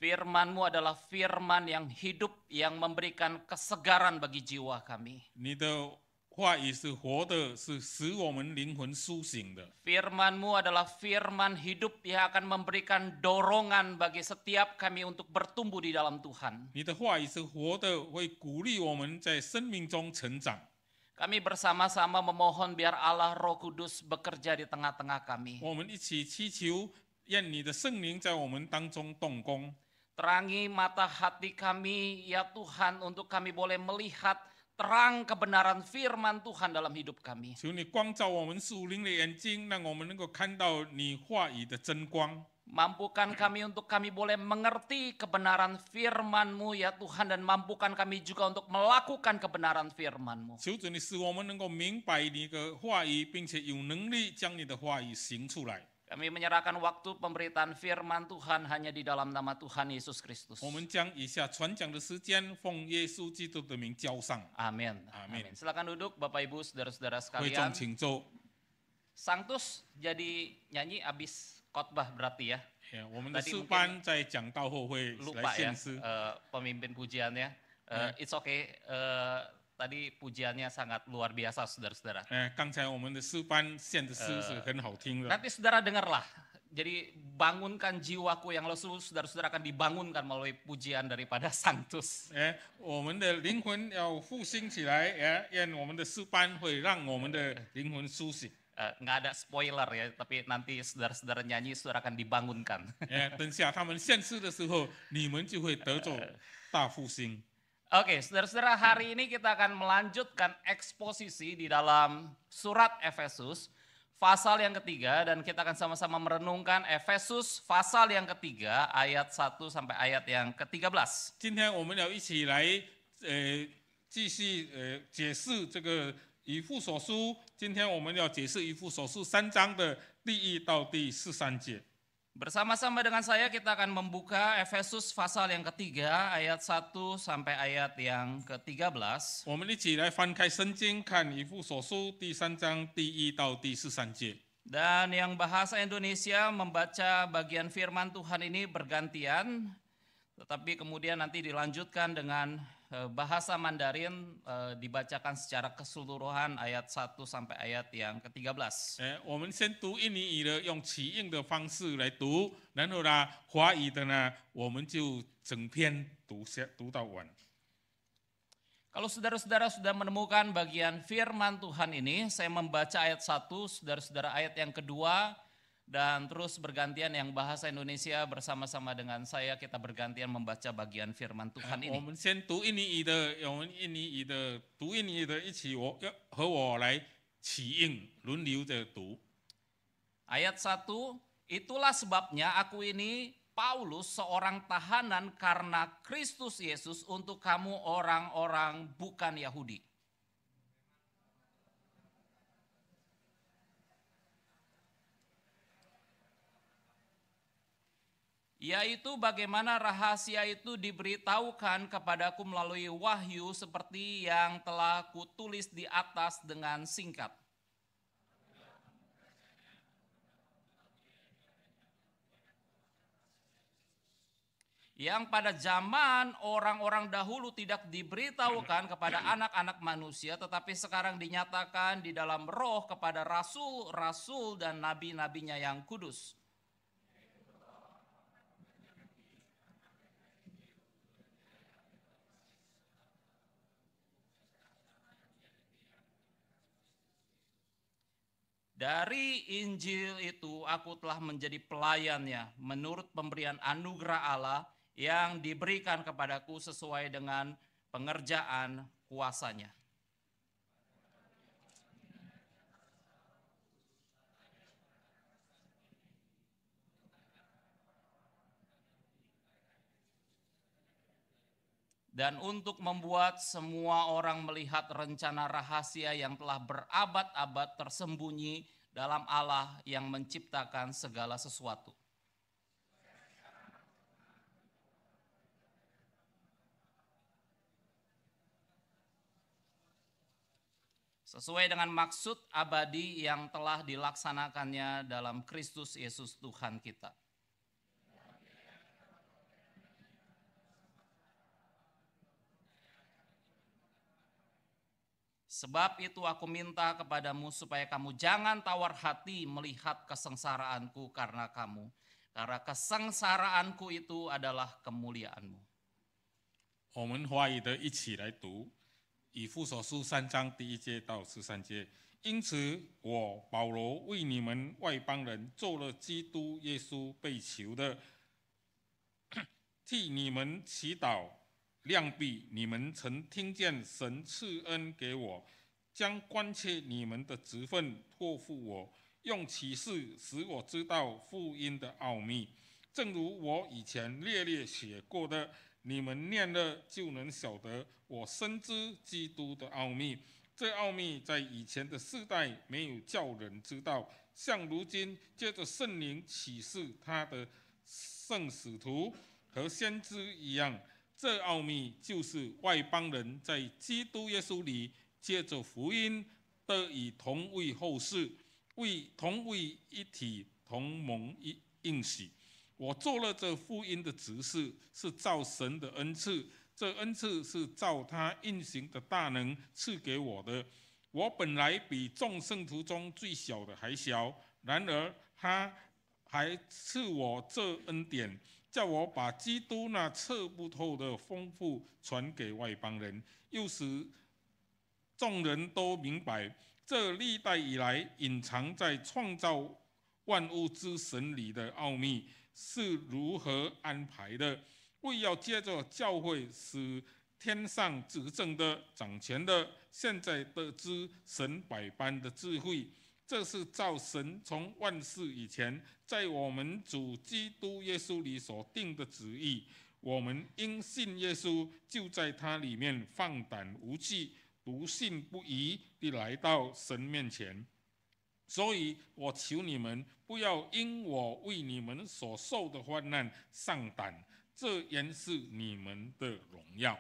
Firman-Mu adalah firman yang hidup, yang memberikan kesegaran bagi jiwa kami. 你的话语是活的，是使我们灵魂苏醒的。 Firman-Mu adalah firman hidup yang akan memberikan dorongan bagi setiap kami untuk bertumbuh di dalam Tuhan. 你的话语是活的，会鼓励我们在生命中成长。 Kami bersama-sama memohon biar Allah Roh Kudus bekerja di tengah-tengah kami. 我们一起祈求，愿你的圣灵在我们当中动工， Terangi mata hati kami, ya Tuhan, untuk kami boleh melihat terang kebenaran firman Tuhan dalam hidup kami. 求你光照我们属灵的眼睛，让我们能够看到你话语的真光。 Mampukan kami untuk kami boleh mengerti kebenaran firman-Mu ya Tuhan, dan mampukan kami juga untuk melakukan kebenaran firman-Mu. 求主你使我们能够明白你的话语，并且有能力将你的话语行出来。 Kami menyerahkan waktu pemberitaan firman Tuhan hanya di dalam nama Tuhan Yesus Kristus. 我们将以下传讲的时间奉耶稣基督的名交上。 Amin. Amin. Amin. Silakan duduk Bapak Ibu saudara-saudara 会众 sekalian. 请坐。 Sanctus jadi nyanyi abis khotbah berarti ya. 我们的 Tadi 诗 mungkin 班在讲道后会 lupa 来 ya 献诗。 pemimpin pujiannya. It's okay. Tadi pujiannya sangat luar biasa saudara-saudara. 刚才我们的诗班献的诗是很好听的。 Nanti saudara dengarlah. Jadi bangunkan jiwaku yang lesu, saudara-saudara akan dibangunkan melalui pujian daripada Sanctus. 我们的灵魂要复兴起来，愿我们的诗班会让我们的灵魂苏醒。 Nggak ada spoiler ya, tapi nanti saudara-saudara nyanyi, saudara akan dibangunkan. 等下他们献诗的时候，你们就会得着大复兴。 Oke, saudara-saudara, hari ini kita akan melanjutkan eksposisi di dalam surat Efesus, pasal yang ketiga, dan kita akan sama-sama merenungkan Efesus pasal yang ketiga, ayat 1 sampai ayat yang ke-13. 今天我们要一起来继续解释这个以弗所书。今天我们要解释以弗所书3章的第1到第13节。 Bersama-sama dengan saya kita akan membuka Efesus pasal yang ketiga, ayat 1 sampai ayat yang ke-13. 我们一起来翻开圣经，看以弗所书第3章第1到第13节。 Dan yang bahasa Indonesia membaca bagian firman Tuhan ini bergantian, tetapi kemudian nanti dilanjutkan dengan bahasa Mandarin, dibacakan secara keseluruhan ayat 1 sampai ayat yang ke-13. 我们先读印尼语的，用起印的方式来读，然后呢，华语的呢，我们就整篇读到完。 Kalau saudara-saudara sudah menemukan bagian firman Tuhan ini, saya membaca ayat 1, saudara-saudara ayat yang kedua, dan terus bergantian yang bahasa Indonesia bersama-sama dengan saya, kita bergantian membaca bagian firman Tuhan 我 ini. 们先读印尼语的，用印尼语的读印尼语的，一起和我来起印，轮流着读。 Ayat 1, itulah sebabnya aku ini Paulus, seorang tahanan karena Kristus Yesus untuk kamu orang-orang bukan Yahudi. Yaitu bagaimana rahasia itu diberitahukan kepadaku melalui wahyu seperti yang telah kutulis di atas dengan singkat. Yang pada zaman orang-orang dahulu tidak diberitahukan kepada anak-anak manusia, tetapi sekarang dinyatakan di dalam roh kepada rasul-rasul dan nabi-nabinya yang kudus. Dari Injil itu aku telah menjadi pelayannya menurut pemberian anugerah Allah yang diberikan kepadaku sesuai dengan pengerjaan kuasanya. Dan untuk membuat semua orang melihat rencana rahasia yang telah berabad-abad tersembunyi dalam Allah yang menciptakan segala sesuatu. Sesuai dengan maksud abadi yang telah dilaksanakannya dalam Kristus Yesus Tuhan kita. Sebab itu aku minta kepadamu supaya kamu jangan tawar hati melihat kesengsaraanku karena kamu. Karena kesengsaraanku itu adalah kemuliaanmu. 我们华语的一起来读以弗所书3章第1节到13节。因此，我保罗为你们外邦人做了基督耶稣被囚的，替你们祈祷。量必你们曾听见神赐恩给我，将关切你们的职分托付我，用启示使我知道福音的奥秘，正如我以前略略写过的，你们念了就能晓得我深知基督的奥秘。这奥秘在以前的世代没有叫人知道，像如今借着圣灵启示他的圣使徒和先知一样。这奥秘就是外邦人在基督耶稣里借着福音得以同为后世，同为一体，同蒙应许。我做了这福音的执事，是照神的恩赐，这恩赐是照他运行的大能赐给我的。我本来比众圣徒中最小的还小，然而他还赐我这恩典，叫我把基督那测不透的丰富传给外邦人，又使众人都明白这历代以来隐藏在创造万物之神里的奥秘是如何安排的，为要借着教会使天上执政的、掌权的，现在得知神百般的智慧。这是照神从万世以前在我们主基督耶稣里所定的旨意，我们因信耶稣，就在他里面放胆无惧、笃信不疑地来到神面前。所以我求你们不要因我为你们所受的患难丧胆，这原是你们的荣耀。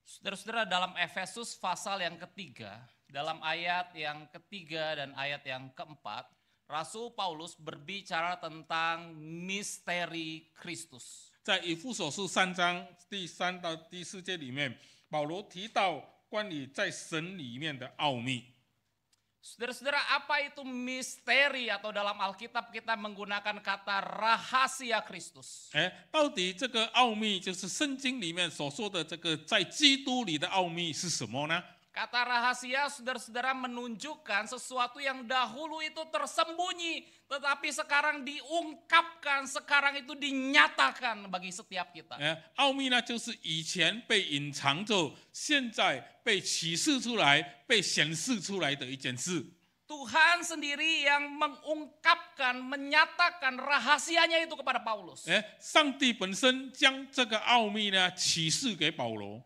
Saudara-saudara, dalam Efesus pasal yang ketiga, dalam ayat yang ketiga dan ayat yang keempat, Rasul Paulus berbicara tentang misteri Kristus. 在以弗所书3章第3到第4节里面，保罗提到关于在神里面的奥秘。Saudara-saudara, apa itu misteri atau dalam Alkitab kita menggunakan kata rahasia Kristus? 到底这个奥秘就是圣经里面所说的这个在基督里的奥秘是什么呢？ Kata rahasia, saudara-saudara, menunjukkan sesuatu yang dahulu itu tersembunyi, tetapi sekarang diungkapkan, sekarang itu dinyatakan bagi setiap kita. 奥秘呢，就是以前被隐藏着，现在被启示出来、被显示出来的一件事。 Tuhan sendiri yang mengungkapkan, menyatakan rahasianya itu kepada Paulus. 上帝本身将这个奥秘呢启示给保罗。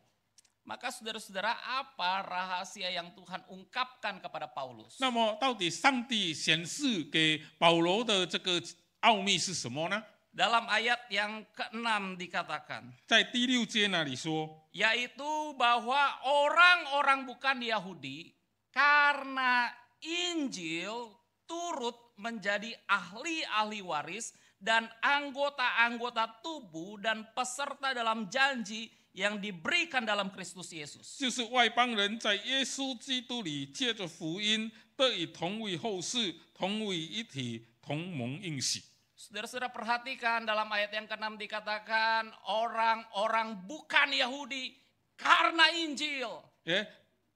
Maka saudara-saudara, apa rahasia yang Tuhan ungkapkan kepada Paulus? 那么，到底上帝显示给保罗的这个奥秘是什么呢？ Dalam ayat yang ke-6 dikatakan, 在第6节那里说， yaitu bahwa orang-orang bukan Yahudi karena Injil turut menjadi ahli-ahli waris dan anggota-anggota tubuh dan peserta dalam janji yang diberikan dalam Kristus Yesus. 就是外邦人在耶稣基督里借着福音得以同为后世，同为一体，同蒙应许。 Saudara-saudara, perhatikan dalam ayat yang ke-6 dikatakan orang-orang bukan Yahudi karena Injil.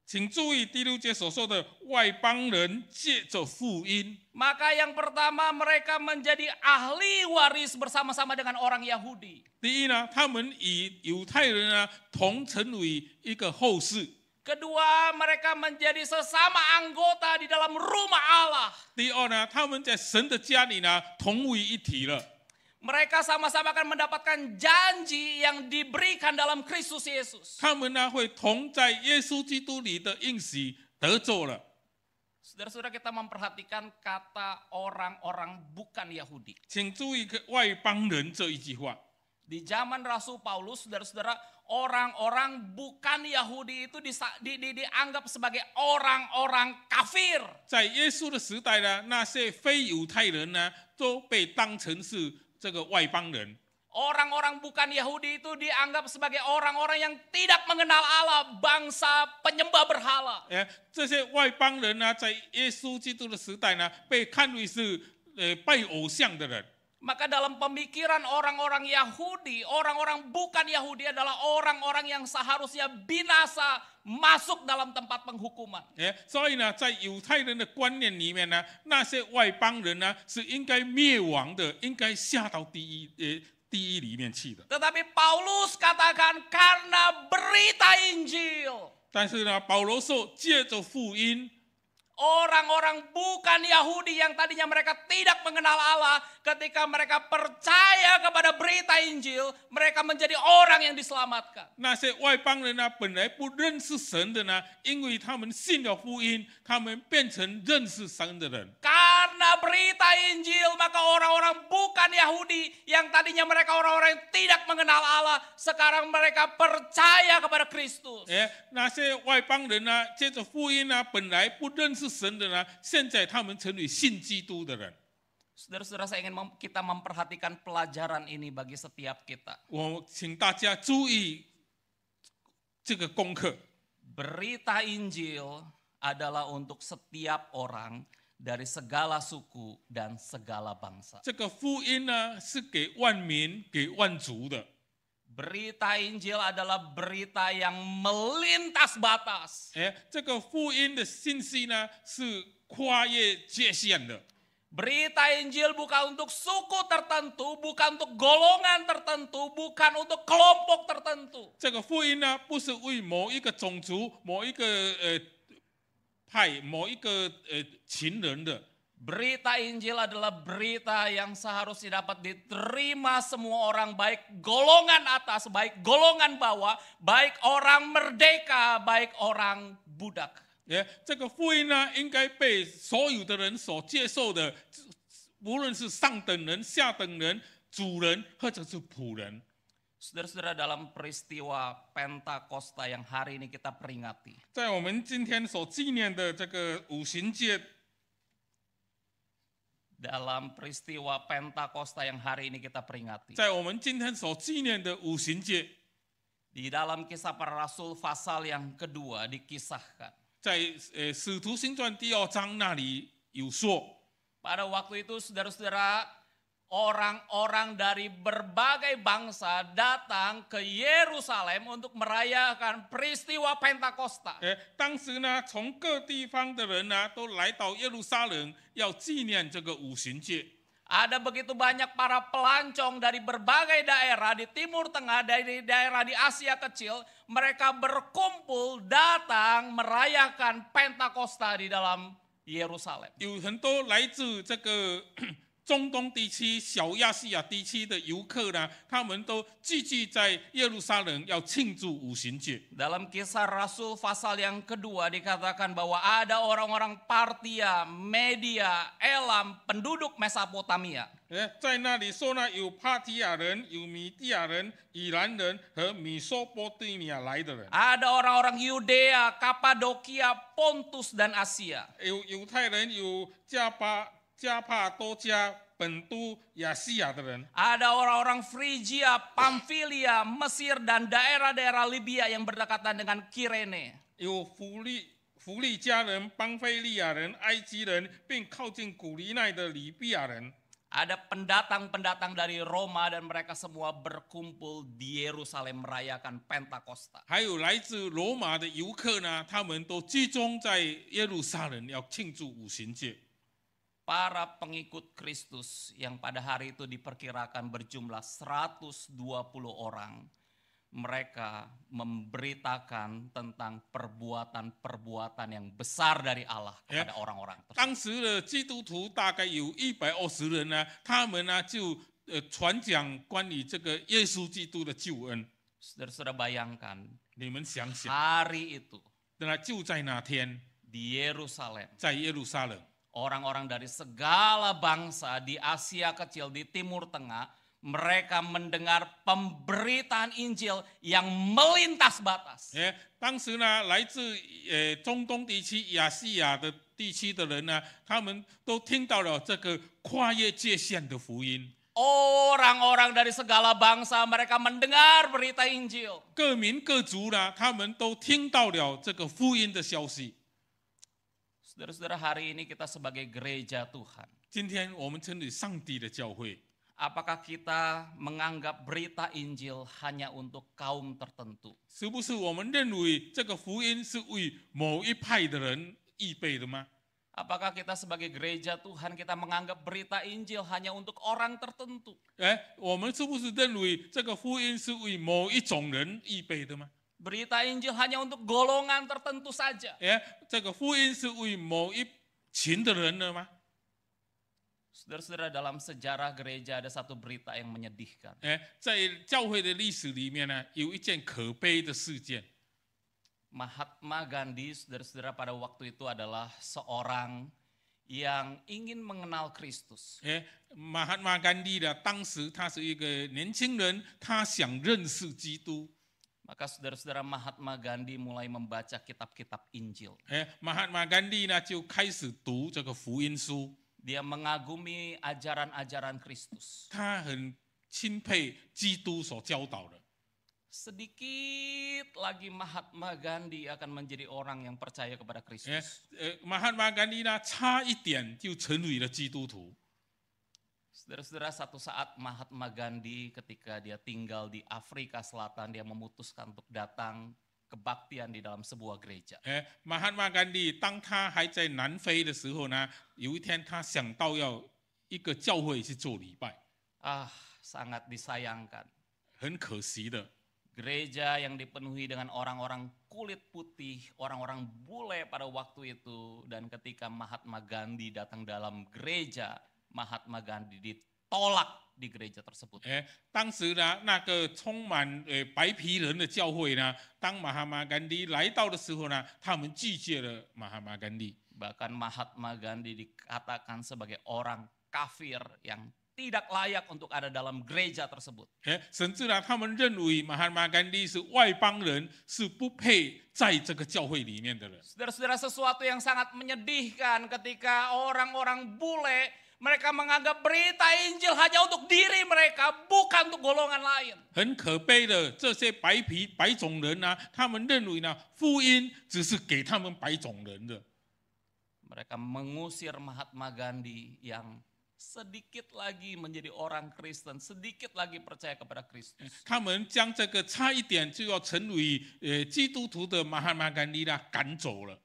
请注意第6节所说的外邦人借着福音。 Maka yang pertama, mereka menjadi ahli waris bersama-sama dengan orang Yahudi. 第一呢，他们与犹太人呢同成为一个后世。 Kedua, mereka menjadi sesama anggota di dalam rumah Allah. 第二呢，他们在神的家里呢同为一体了。 Mereka sama-sama akan mendapatkan janji yang diberikan dalam Kristus Yesus. 他们呢会同在耶稣基督里的应许得着了。 Saudara-saudara, kita memperhatikan kata orang-orang bukan Yahudi. 请注意外邦人这一句话。 Di zaman Rasul Paulus, saudara-saudara, orang-orang bukan Yahudi itu dianggap sebagai orang-orang kafir. 在耶稣的时代呢，那些非犹太人呢都被当成是这个外邦人。Orang-orang bukan Yahudi itu dianggap sebagai orang-orang yang tidak mengenal Allah, bangsa penyembah berhala. 这些外邦人呢，在耶稣基督的时代呢，被看为是拜偶像的人。 Maka dalam pemikiran orang-orang Yahudi, orang-orang bukan Yahudi adalah orang-orang yang seharusnya binasa masuk dalam tempat penghukuman. 所以呢，在犹太人的观念里面呢，那些外邦人呢是应该灭亡的，应该下到地狱里面去的。 Tetapi Paulus katakan karena berita Injil. 但是呢，保罗说，借着福音。 Orang-orang bukan Yahudi yang tadinya mereka tidak mengenal Allah, ketika mereka percaya kepada berita Injil, mereka menjadi orang yang diselamatkan. 那些外邦人呢，本来不认识神的呢，因为他们信了福音，他们变成认识神的人。 Karena berita Injil, maka orang-orang bukan Yahudi yang tadinya mereka orang-orang yang tidak mengenal Allah, sekarang mereka percaya kepada Kristus. 那些外邦人呢，借着福音呢，本来不认识神的呢，现在他们成为信基督的人。 Saudara-saudara, saya ingin kita memperhatikan pelajaran ini bagi setiap kita. 我请大家注意这个功课。 Berita Injil adalah untuk setiap orang dari segala suku dan segala bangsa. 这个福音呢，是给万民、给万族的。 Berita Injil adalah berita yang melintas batas. 这个福音的信息呢，是跨越界限的。 Berita Injil bukan untuk suku tertentu, bukan untuk golongan tertentu, bukan untuk kelompok tertentu. 这个福音呢，不是为某一个种族、某一个派、某一个群人的。 Berita Injil adalah berita yang seharusnya dapat diterima semua orang, baik golongan atas, baik golongan bawah, baik orang merdeka, baik orang budak. 这个福音呢，应该被所有的人所接受的，无论是上等人、下等人、主人或者是仆人。 Saudara-saudara, dalam peristiwa Pentakosta yang hari ini kita peringati, 在我们今天所纪念的这个五旬节。 dalam peristiwa Pentakosta yang hari ini kita peringati. 在我们今天所纪念的五旬节， Di dalam Kisah Para Rasul pasal yang kedua dikisahkan. 在使徒行传第2章那里有说， Pada waktu itu saudara-saudara, orang-orang dari berbagai bangsa datang ke Yerusalem untuk merayakan peristiwa Pentakosta. 当时呢，从各地方的人呢，都来到耶路撒冷，要纪念这个五旬节。 Ada begitu banyak para pelancong dari berbagai daerah di Timur Tengah, dari daerah di Asia Kecil. Mereka berkumpul datang merayakan Pentakosta di dalam Yerusalem. 有很多来自这个中东地区、小亚细亚地区的游客呢，他们都聚集在耶路撒冷，要庆祝五旬节。 Dalam Kisah Rasul pasal yang kedua dikatakan bahwa ada orang-orang Partia, Media, Elam, penduduk Mesopotamia. 在那里说呢，有帕提亚人、有米地亚人、以兰人和米索波地米亚来的人。 Ada orang-orang Yudea, Kapadokia, Pontus dan Asia. 有犹太人，有加帕多加、本都、亚细亚的人。 Ada orang-orang Frigia, Pamfilia, Mesir dan daerah-daerah Libya yang berdekatan dengan Kirene. 有弗利加人、邦菲利亚人、埃及人，并靠近古利奈的里比亚人。 Ada pendatang-pendatang dari Roma dan mereka semua berkumpul di Yerusalem merayakan Pentakosta. 还有来自罗马的游客呢，他们都集中在耶路撒冷，要庆祝五旬节。 Para pengikut Kristus yang pada hari itu diperkirakan berjumlah 120 orang. Mereka memberitakan tentang perbuatan-perbuatan yang besar dari Allah kepada orang-orang tersebut. 当时的基督徒大概有120人呢，他们呢就传讲关于这个耶稣基督的救恩。 Saudara-saudara bayangkan, 你们想想， hari itu 那就在那天， di Yerusalem, 在耶路撒冷。 orang-orang dari segala bangsa di Asia Kecil, di Timur Tengah, mereka mendengar pemberitaan Injil yang melintas batas. 当时呢，来自中东地区、亚细亚的地区的人呢，他们都听到了这个跨越界限的福音。orang-orang dari segala bangsa mereka mendengar berita Injil. 各民各族啦，他们都听到了这个福音的消息。 Saudara-saudara, hari ini kita sebagai gereja Tuhan, 今天我们称为上帝的教会， apakah kita menganggap berita Injil hanya untuk kaum tertentu? 是不是我们认为这个福音是为某一派的人预备的吗？ Apakah kita sebagai gereja Tuhan kita menganggap berita Injil hanya untuk orang tertentu? 我们是不是认为这个福音是为某一种人预备的吗？ Berita Injil hanya untuk golongan tertentu saja. 这个福音是为某一群的人的吗？ Saudara-saudara, dalam sejarah gereja ada satu berita yang menyedihkan. 在教会的历史里面呢，有一件可悲的事件。 Mahatma Gandhi, saudara-saudara, pada waktu itu adalah seorang yang ingin mengenal Kristus. 马哈马甘地呢，当时他是一个年轻人，他想认识基督。 Maka saudara-saudara, Mahatma Gandhi mulai membaca kitab-kitab Injil. 马哈马甘地呢就开始读这个福音书， Dia mengagumi ajaran-ajaran Kristus. 他很钦佩基督所教导的。 Sedikit lagi Mahatma Gandhi akan menjadi orang yang percaya kepada Kristus. 马哈马甘地呢，差一点就成为了基督徒。 Saudara-saudara, satu saat Mahatma Gandhi ketika dia tinggal di Afrika Selatan, dia memutuskan untuk datang kebaktian di dalam sebuah gereja. 马哈马甘地当他还在南非的时候呢，有一天他想到要一个教会去做礼拜， Sangat disayangkan. 很可惜的。 Gereja yang dipenuhi dengan orang-orang kulit putih, orang-orang bule pada waktu itu. Dan ketika Mahatma Gandhi datang dalam gereja, Mahatma Gandhi ditolak di gereja tersebut. 当时呢，那个充满白皮人的教会呢，当马哈马甘地来到的时候呢，他们拒绝了马哈马甘地。 Bahkan Mahatma Gandhi dikatakan sebagai orang kafir yang tidak layak untuk ada dalam gereja tersebut. 甚至呢，他们认为马哈马甘地是外邦人，是不配在这个教会里面的人。 Saudara-saudara, sesuatu yang sangat menyedihkan ketika orang-orang bule mereka menganggap berita Injil hanya untuk diri mereka, bukan untuk golongan lain. 很可悲的，这些白种人呢，他们认为呢，福音只是给他们白种人的。 Mereka mengusir Mahatma Gandhi yang sedikit lagi menjadi orang Kristen, sedikit lagi percaya kepada Kristus. 他们将这个差一点就要成为基督徒的马哈马甘地呢赶走了。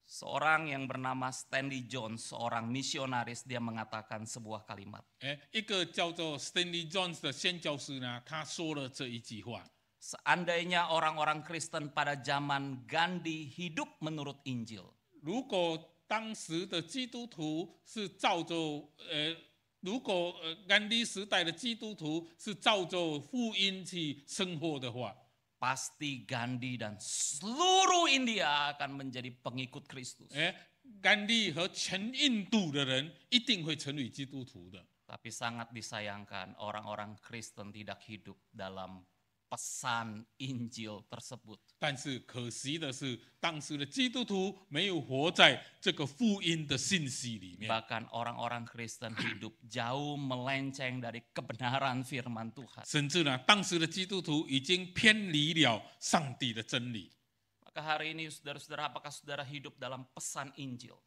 Seorang yang bernama Stanley Jones, seorang misionaris, dia mengatakan sebuah kalimat. 一个叫做 Stanley Jones 的宣教师呢，他说了这一句话： Seandainya orang-orang Kristen pada zaman Gandhi hidup menurut Injil, 如果当时的基督徒是照着如果甘地时代的基督徒是照着福音去生活的话， pasti Gandhi dan seluruh India akan menjadi pengikut Kristus. 甘地和全印度的人一定会成为基督徒的。 Tapi sangat disayangkan orang-orang Kristen tidak hidup dalam pesan Injil tersebut. 但是可惜的是，当时的基督徒没有活在这个福音的信息里面。 Bahkan orang-orang Kristen hidup jauh melenceng dari kebenaran firman Tuhan. 甚至呢，当时的基督徒已经偏离了上帝的真理。 Maka hari ini saudara-saudara, apakah saudara hidup dalam pesan Injil?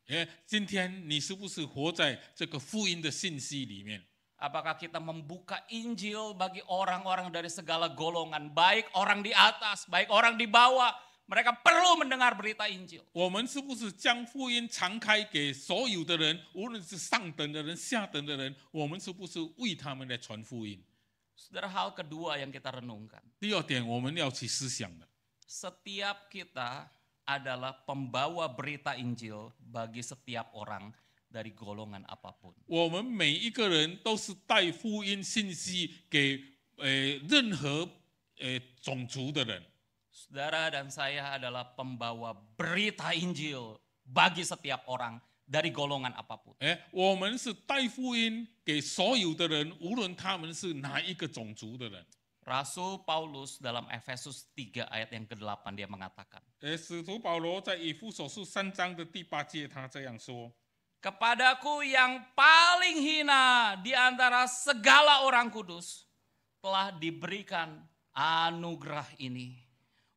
今天你是不是活在这个福音的信息里面？ Apakah kita membuka Injil bagi orang-orang dari segala golongan, baik orang di atas, baik orang di bawah, mereka perlu mendengar berita Injil. 我们是不是将福音敞开给所有的人，无论是上等的人、下等的人，我们是不是为他们来传福音？ Saudara, hal kedua yang kita renungkan. 第二点，我们要去思想的， Setiap kita adalah pembawa berita Injil bagi setiap orang dari golongan apapun. 我们每一个人都是带福音信息给任何种族的人。 Saudara dan saya adalah pembawa berita Injil bagi setiap orang dari golongan apapun. 我们是带福音给所有的人，无论他们是哪一个种族的人。 Rasul Paulus dalam Efesus 3 ayat yang ke-8 dia mengatakan, 使徒保罗在以弗所书3章的第8节，他这样说： Kepadaku yang paling hina di antara segala orang kudus telah diberikan anugerah ini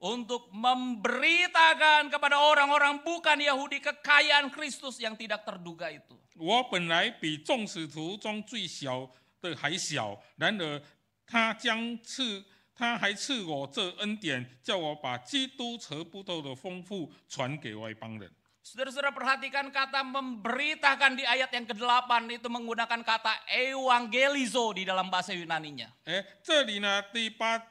untuk memberitakan kepada orang-orang bukan Yahudi kekayaan Kristus yang tidak terduga itu. 我本来比众使徒中最小的还小，然而他还赐我这恩典，叫我把基督测不透的丰富传给外邦人。 Saudara-saudara perhatikan kata memberitakan di ayat yang ke-8 itu menggunakan kata evangelizo di dalam bahasa Yunaninya. 这里呢，第8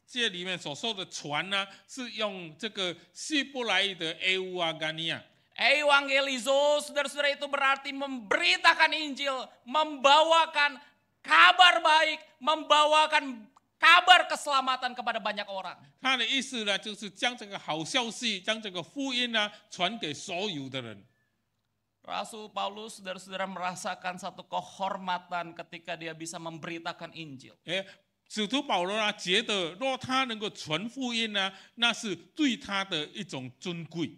节里面所说的传呢，是用这个希伯来语的 euangania。 Evangelizo, saudara-saudara, itu berarti memberitakan Injil, membawakan kabar baik, membawakan kabar keselamatan kepada banyak orang. 他的意思呢，就是将这个好消息，将这个福音呢，传给所有的人。 Rasul Paulus, saudara-saudara, merasakan satu kehormatan ketika dia bisa memberitakan Injil. 使徒保罗呢，觉得若他能够传福音呢，那是对他的一种尊贵。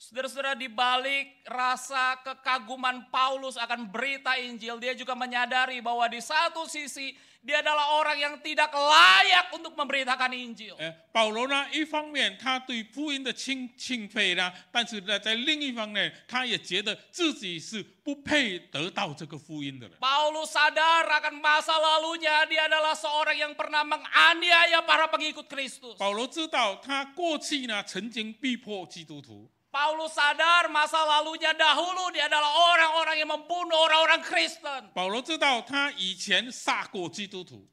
Saudara-saudara, di balik rasa kekaguman Paulus akan berita Injil, dia juga menyadari bahwa di satu sisi dia adalah orang yang tidak layak untuk memberitakan Injil. 保罗呢，一方面他对福音的钦佩呢，但是呢，在另一方面，他也觉得自己是不配得到这个福音的人。 Paulus sadar akan masa lalunya, dia adalah seorang yang pernah menganiaya para pengikut Kristus. 保罗知道他过去呢，曾经逼迫基督徒。 Paulus sadar masa lalunya dahulu dia adalah orang-orang yang membunuh orang-orang Kristen. 保罗知道他以前杀过基督徒，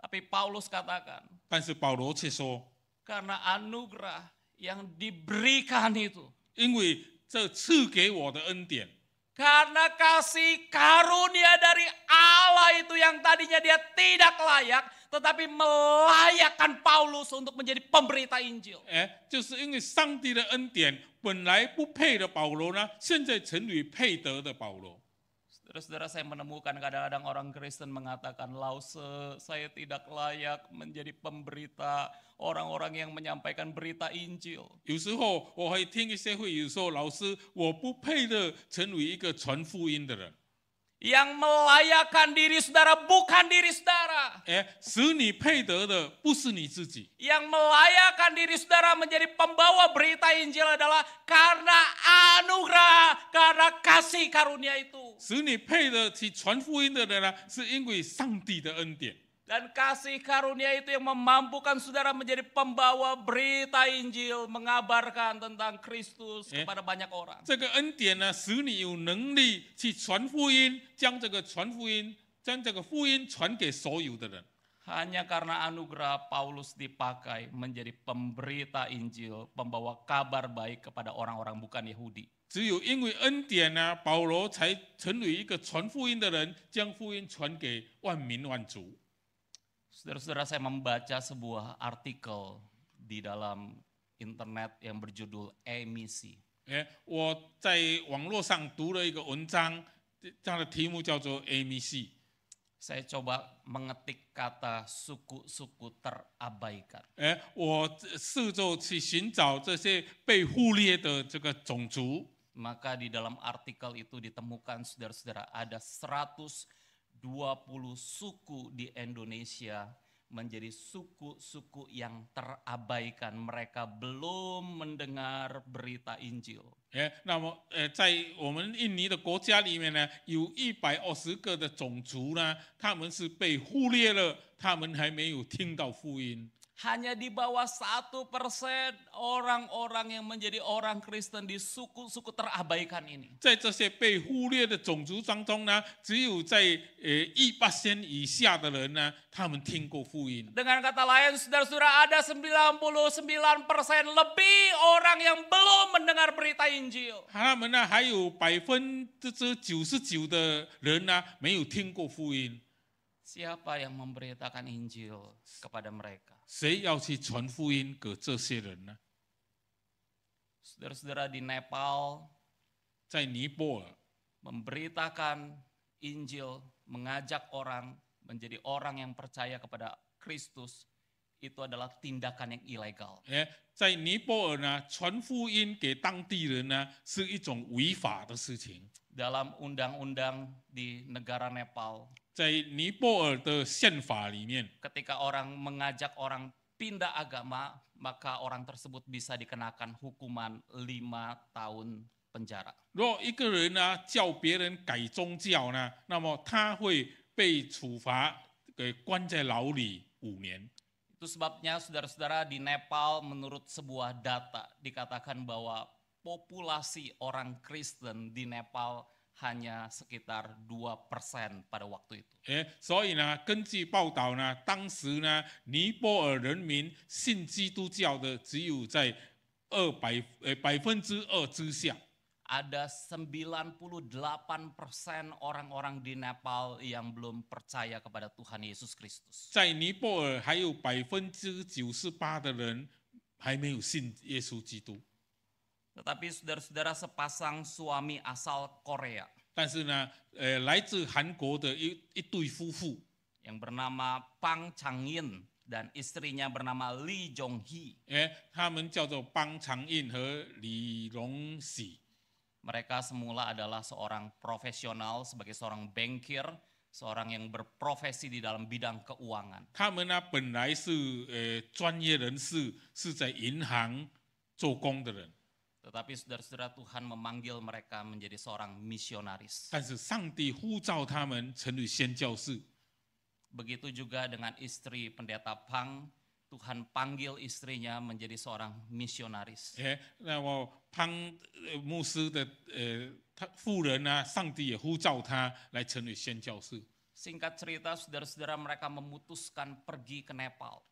Tapi Paulus katakan, 但是保罗却说， karena anugerah yang diberikan itu, 因为这赐给我的恩典， karena kasih karunia dari Allah itu yang tadinya dia tidak layak, tetapi melayakkan Paulus untuk menjadi pemberita Injil. 就是因为上帝的恩典，本来不配的保罗呢，现在成为配得的保罗。 Saudara-saudara, saya menemukan kadang-kadang orang Kristen mengatakan, Lause, saya tidak layak menjadi pemberita orang-orang yang menyampaikan berita Injil. 有时候我会听一些会友说，老师，我不配的成为一个传福音的人。 Yang melayakkan diri saudara bukan diri saudara. 使你配得的不是你自己， Yang melayakkan diri saudara menjadi pembawa berita Injil adalah karena anugerah, karena kasih karunia itu. 使你配得起传福音的人呢，是因为上帝的恩典。 Dan kasih karunia itu yang memampukan saudara menjadi pembawa berita Injil, mengabarkan tentang Kristus kepada banyak orang. 这个恩典呢，使你有能力去传福音，将这个福音传给所有的人。 Hanya karena anugerah Paulus dipakai menjadi pemberita Injil, pembawa kabar baik kepada orang-orang bukan Yahudi. 只有因为恩典呢，保罗才成为一个传福音的人，将福音传给万民万族。 Saudara-saudara, saya membaca sebuah artikel di dalam internet yang berjudul Emisi. 我在网络上读了一个文章，它的题目叫做 AMC。 Saya coba mengetik kata suku-suku terabaikan. 我试着去寻找这些被忽略的这个种族。 Maka di dalam artikel itu ditemukan, saudara-saudara, ada 120 suku di Indonesia menjadi suku-suku yang terabaikan. Mereka belum mendengar berita Injil. 那么在我们印尼的国家里面呢，有120个的种族呢，他们是被忽略了，他们还没有听到福音。 Hanya di bawah 1% orang-orang yang menjadi orang Kristen di suku-suku terabaikan ini. 在这些被忽略的种族当中呢，只有在1% 以下的人呢，他们听过福音。 Dengan kata lain, saudara-saudara, ada 99% lebih orang yang belum mendengar berita Injil. 他们呢，还有99%的人呢，没有听过福音。 Siapa yang memberitakan Injil kepada mereka? 谁要去传福音给这些人呢？ Saudara-saudara, di Nepal 在尼泊尔， memberitakan Injil, mengajak orang menjadi orang yang percaya kepada Kristus, itu adalah tindakan yang ilegal. 在尼泊尔呢，传福音给当地人呢，是一种违法的事情。 Dalam undang-undang di negara Nepal, 在尼泊尔的宪法里面， ketika orang mengajak orang pindah agama, maka orang tersebut bisa dikenakan hukuman 5 tahun penjara. 如果一个人呢叫别人改宗教呢，那么他会被处罚，给关在牢里5年。 Itu sebabnya saudara-saudara di Nepal menurut sebuah data dikatakan bahwa populasi orang Kristen di Nepal hanya sekitar 2% pada waktu itu. 所以呢，根据报道呢，当时呢，尼泊尔人民信基督教的只有在2% 之下。 Ada 98% orang-orang di Nepal yang belum percaya kepada Tuhan Yesus Kristus. 在尼泊尔还有98%的人还没有信耶稣基督。 Tetapi saudara-saudara, sepasang suami asal Korea 但是呢，来自韩国的一对夫妇， yang bernama Pang Chang-in dan istrinya bernama Lee Jong-hee. 他们叫做邦长印和李荣喜。 Mereka semula adalah seorang profesional sebagai seorang bankir, seorang yang berprofesi di dalam bidang keuangan. 他们呢本来是专业人士，是在银行做工的人。 Tetapi saudara-saudara, Tuhan memanggil mereka menjadi seorang misionaris. 但是上帝呼召他们成为宣教士。 Begitu juga dengan istri pendeta Pang, Tuhan panggil istrinya menjadi seorang misionaris. 那么潘牧师的他妇人呢，上帝也呼召他来成为宣教士。 Singkat cerita, saudara-saudara, mereka memutuskan pergi ke Nepal.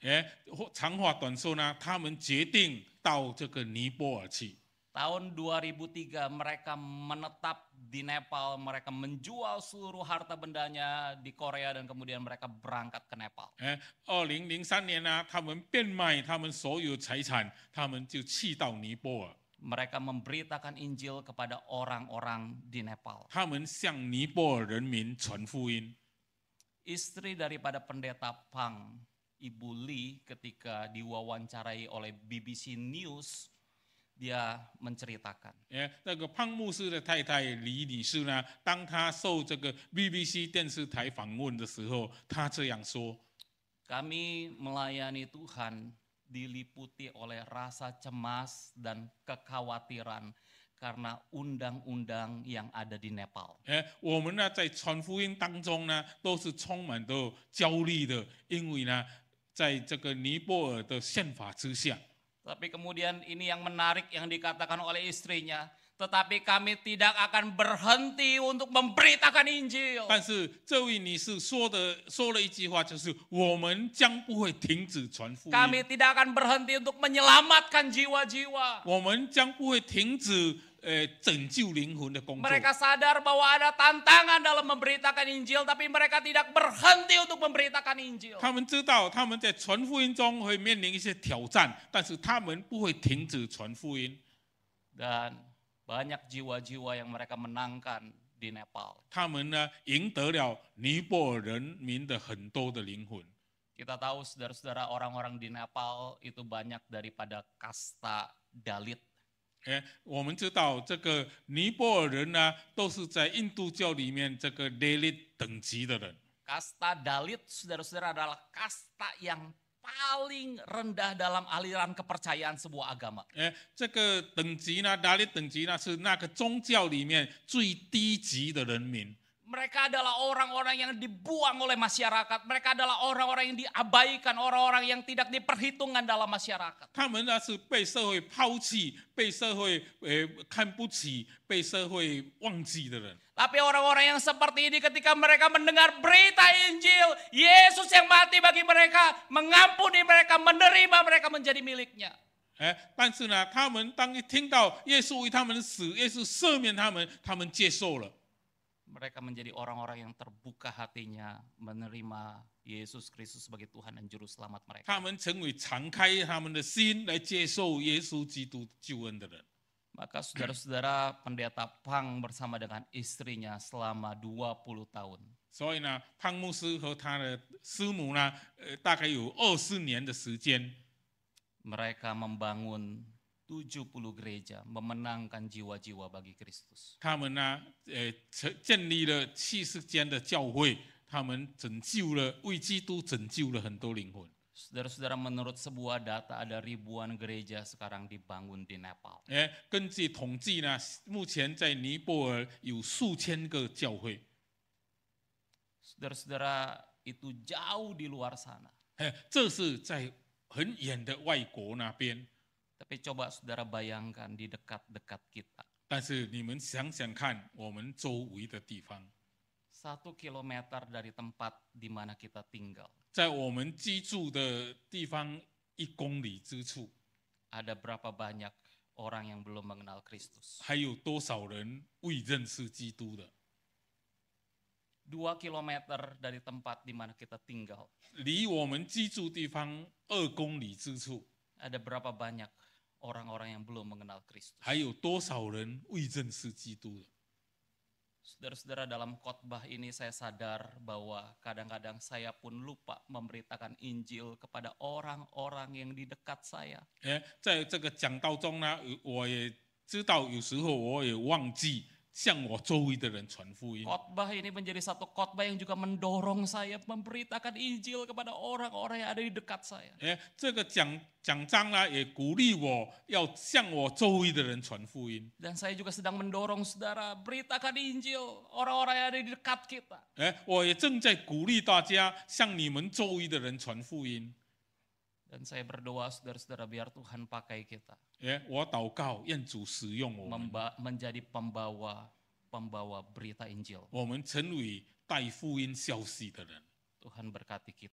长话短说呢，他们决定到这个尼泊尔去。 Tahun 2003 mereka menetap di Nepal, mereka menjual seluruh harta bendanya di Korea dan kemudian mereka berangkat ke Nepal. 2003年呢，他们变卖他们所有财产，他们就去到尼泊尔。 Mereka memberitakan Injil kepada orang-orang di Nepal. 他们向尼泊尔人民传福音。 Istri daripada pendeta Pang, Ibu Lee, ketika diwawancarai oleh BBC News, dia menceritakan. 那个潘牧师的太太李女士呢，当她受这个 BBC 电视台访问的时候，她这样说： Kami melayani Tuhan diliputi oleh rasa cemas dan kekhawatiran karena undang-undang yang ada di Nepal. 我们呢在传福音当中呢，都是充满着焦虑的，因为呢，在这个尼泊尔的宪法之下。 Tapi kemudian ini yang menarik yang dikatakan oleh istrinya, tetapi kami tidak akan berhenti untuk memberitakan Injil. 但是这位女士说了一句话，就是我们将不会停止传福音。 Kami tidak akan berhenti untuk menyelamatkan jiwa-jiwa. 我们将不会停止拯救灵魂的工作。 Mereka sadar bahwa ada tantangan dalam memberitakan Injil, tapi mereka tidak berhenti untuk memberitakan Injil. 他们知道他们在传福音中会面临一些挑战，但是他们不会停止传福音。 Dan banyak jiwa-jiwa yang mereka menangkan di Nepal. 他们呢赢得了尼泊尔人民的很多的灵魂。 Kita tahu saudara-saudara, orang-orang di Nepal itu banyak daripada kasta Dalit. 我们知道这个尼泊尔人呢，都是在印度教里面这个 Dalit 等级的人。 Kasta Dalit, saudara-saudara, adalah kasta yang paling rendah dalam aliran kepercayaan sebuah agama. 这个等级呢 ，Dalit 等级呢是那个宗教里面最低级的人民。 Mereka adalah orang-orang yang dibuang oleh masyarakat. Mereka adalah orang-orang yang diabaikan, orang-orang yang tidak diperhitungkan dalam masyarakat. 他们呢是被社会抛弃、被社会看不起、被社会忘记的人。 Tapi orang-orang yang seperti ini ketika mereka mendengar berita Injil, Yesus yang mati bagi mereka, mengampuni mereka, menerima mereka menjadi miliknya. 但是呢，他们当一听到耶稣为他们死，耶稣赦免他们，他们接受了。 Mereka menjadi orang-orang yang terbuka hatinya menerima Yesus Kristus sebagai Tuhan dan Juru Selamat mereka. 他们成为敞开他们的心来接受耶稣基督救恩的人。 Maka saudara-saudara, pendeta Pang bersama dengan istrinya selama 20 tahun. 所以呢，汤牧师和他的师母呢，大概有20年的时间， Mereka membangun 70 gereja, memenangkan jiwa-jiwa bagi Kristus. 他们呢，建立了70间的教会，他们为基督拯救了很多灵魂。 Saudara-saudara, menurut sebuah data ada ribuan gereja sekarang dibangun di Nepal. 根据统计呢，目前在尼泊尔有数千个教会。 Saudara-saudara, itu jauh di luar sana. 这是在很远的外国那边。 Tapi coba saudara bayangkan di dekat-dekat kita. 但是你们想想看，我们周围的地方， 1 kilometer dari tempat di mana kita tinggal. 在我们居住的地方1公里之处， Ada berapa banyak orang yang belum mengenal Kristus? 还有多少人未认识基督的？ 2 kilometer dari tempat di mana kita tinggal. 离我们居住地方2公里之处， Ada berapa banyak orang-orang yang belum mengenal Kristus? 还有多少人未认识基督的？ Saudara-saudara, dalam khotbah ini saya sadar bahwa kadang-kadang saya pun lupa memberitakan Injil kepada orang-orang yang di dekat saya. 在这个讲道中呢，我也知道有时候我也忘记向我周围的人传福音。 Khotbah ini menjadi satu khotbah yang juga mendorong saya memberitakan Injil kepada orang-orang yang ada di dekat saya. 这个讲章呢，也鼓励我要向我周围的人传福音。 Dan saya juga sedang mendorong saudara, beritakan Injil orang-orang yang ada di dekat kita. 我也正在鼓励大家向你们周围的人传福音。 Dan saya berdoa saudara-saudara biar Tuhan pakai kita. 我祷告，愿主使用我们， Menjadi pembawa berita Injil. 我们成为带福音消息的人。 Tuhan berkati kita.